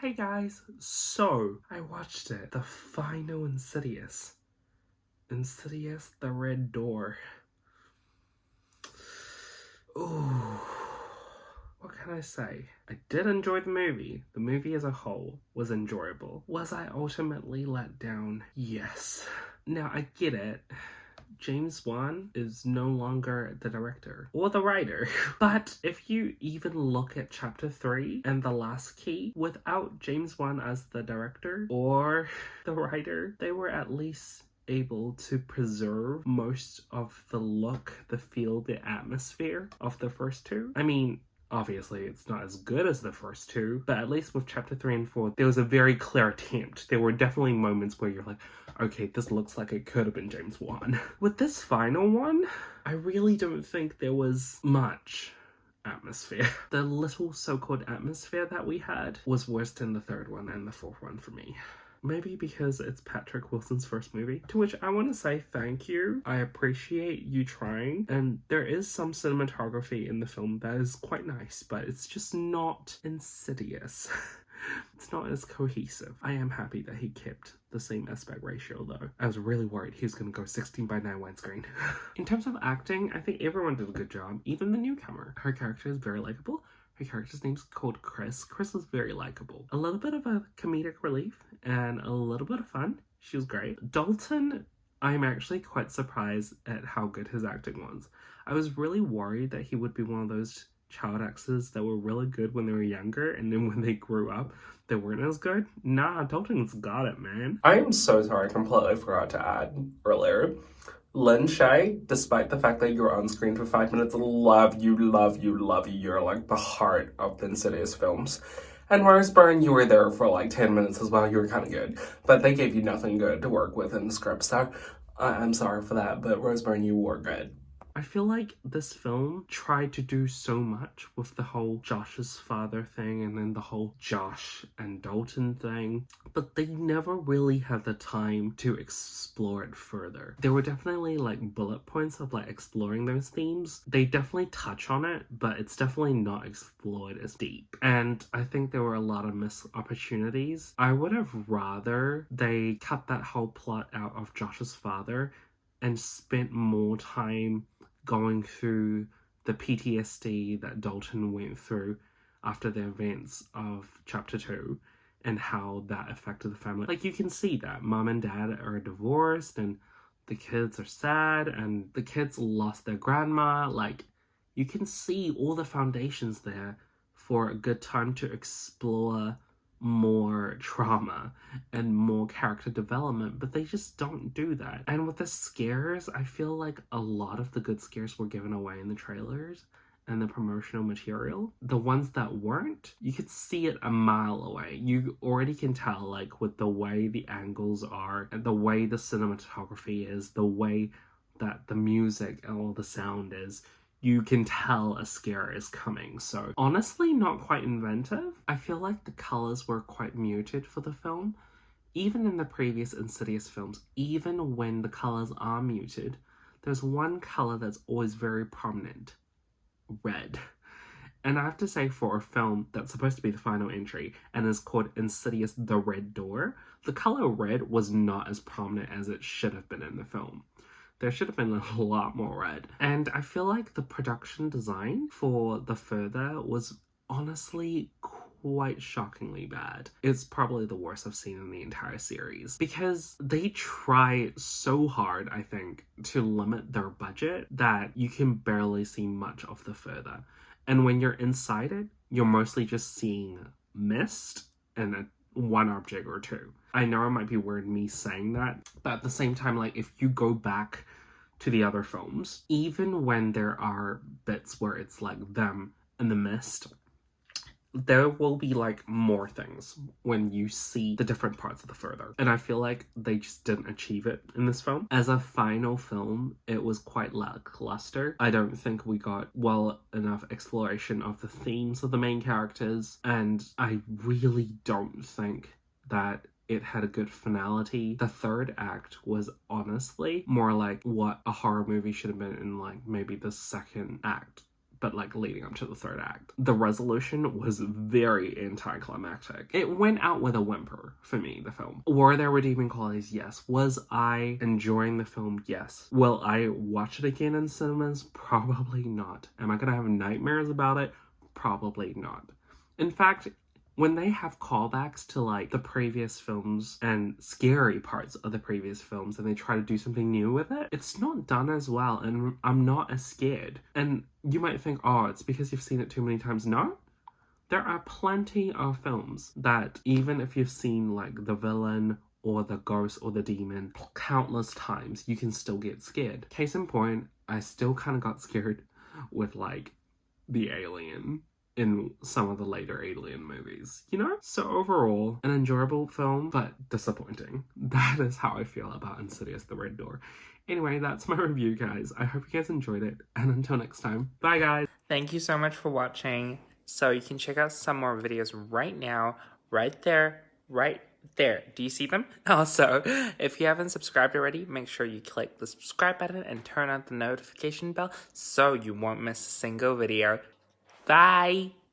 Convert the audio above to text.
Hey guys, so I watched it, the final Insidious. Insidious, the Red Door. Ooh, what can I say? I did enjoy the movie. The movie as a whole was enjoyable. Was I ultimately let down? Yes. Now, I get it. James Wan is no longer the director or the writer. But if you even look at chapter 3 and The Last Key, without James Wan as the director or the writer, they were at least able to preserve most of the look, the feel, the atmosphere of the first two. I mean, obviously, it's not as good as the first two, but at least with chapter 3 and 4, there was a very clear attempt. There were definitely moments where you're like, okay, this looks like it could have been James Wan. With this final one, I really don't think there was much atmosphere. The little so-called atmosphere that we had was worse than the third one and the fourth one for me. Maybe because it's Patrick Wilson's first movie, to which I want to say thank you. I appreciate you trying, and there is some cinematography in the film that is quite nice, but it's just not Insidious. It's not as cohesive. I am happy that he kept the same aspect ratio though. I was really worried he was going to go 16:9 widescreen. In terms of acting, I think everyone did a good job, even the newcomer. Her character is very likable. Her character's name's called Chris. Chris was very likable. A little bit of a comedic relief and a little bit of fun. She was great. Dalton, I'm actually quite surprised at how good his acting was. I was really worried that he would be one of those child actors that were really good when they were younger, and then when they grew up, they weren't as good. Nah, Dalton's got it, man. I am so sorry, I completely forgot to add earlier. Lin Shay, despite the fact that you're on screen for 5 minutes, love you, love you, love you. You're like the heart of the Insidious films. And Rose Byrne, you were there for like 10 minutes as well. You were kind of good. But they gave you nothing good to work with in the script, so I'm sorry for that. But Rose Byrne, you were good. I feel like this film tried to do so much with the whole Josh's father thing and then the whole Josh and Dalton thing, but they never really had the time to explore it further. There were definitely like bullet points of like exploring those themes. They definitely touch on it, but it's definitely not explored as deep. And I think there were a lot of missed opportunities. I would have rather they cut that whole plot out of Josh's father and spent more time going through the PTSD that Dalton went through after the events of chapter 2 and how that affected the family. Like, you can see that mom and dad are divorced and the kids are sad and the kids lost their grandma. Like, you can see all the foundations there for a good time to explore more trauma and more character development, but they just don't do that. And with the scares, I feel like a lot of the good scares were given away in the trailers and the promotional material. The ones that weren't, you could see it a mile away. You already can tell, like, with the way the angles are and the way the cinematography is, the way that the music and all the sound is, you can tell a scare is coming. So honestly, not quite inventive. I feel like the colors were quite muted for the film. Even in the previous Insidious films, even when the colors are muted, there's one color that's always very prominent: red. And I have to say, for a film that's supposed to be the final entry and is called Insidious the Red Door, the color red was not as prominent as it should have been in the film. There should have been a lot more red. And I feel like the production design for The Further was honestly quite shockingly bad. It's probably the worst I've seen in the entire series, because they try so hard, I think, to limit their budget that you can barely see much of The Further. And when you're inside it, you're mostly just seeing mist and one object or two. I know it might be weird me saying that, but at the same time, like, if you go back to the other films, even when there are bits where it's like them in the mist, there will be like more things when you see the different parts of The Further. And I feel like they just didn't achieve it in this film. As a final film, it was quite lackluster. I don't think we got well enough exploration of the themes of the main characters, and I really don't think that it had a good finality. The third act was honestly more like what a horror movie should have been in, like, maybe the second act. but like leading up to the third act. The resolution was very anticlimactic. It went out with a whimper for me, the film. Were there redeeming qualities? Yes. Was I enjoying the film? Yes. Will I watch it again in cinemas? Probably not. Am I gonna have nightmares about it? Probably not. In fact, when they have callbacks to like the previous films and scary parts of the previous films and they try to do something new with it, it's not done as well and I'm not as scared. And you might think, oh, it's because you've seen it too many times. No. There are plenty of films that even if you've seen like the villain or the ghost or the demon countless times, you can still get scared. Case in point, I still kind of got scared with like the alien in some of the later Alien movies, you know? So overall, an enjoyable film, but disappointing. That is how I feel about Insidious the Red Door. Anyway, that's my review, guys. I hope you guys enjoyed it, and until next time, bye guys! Thank you so much for watching. So you can check out some more videos right now, right there. Do you see them? Also, if you haven't subscribed already, make sure you click the subscribe button and turn on the notification bell so you won't miss a single video. Bye!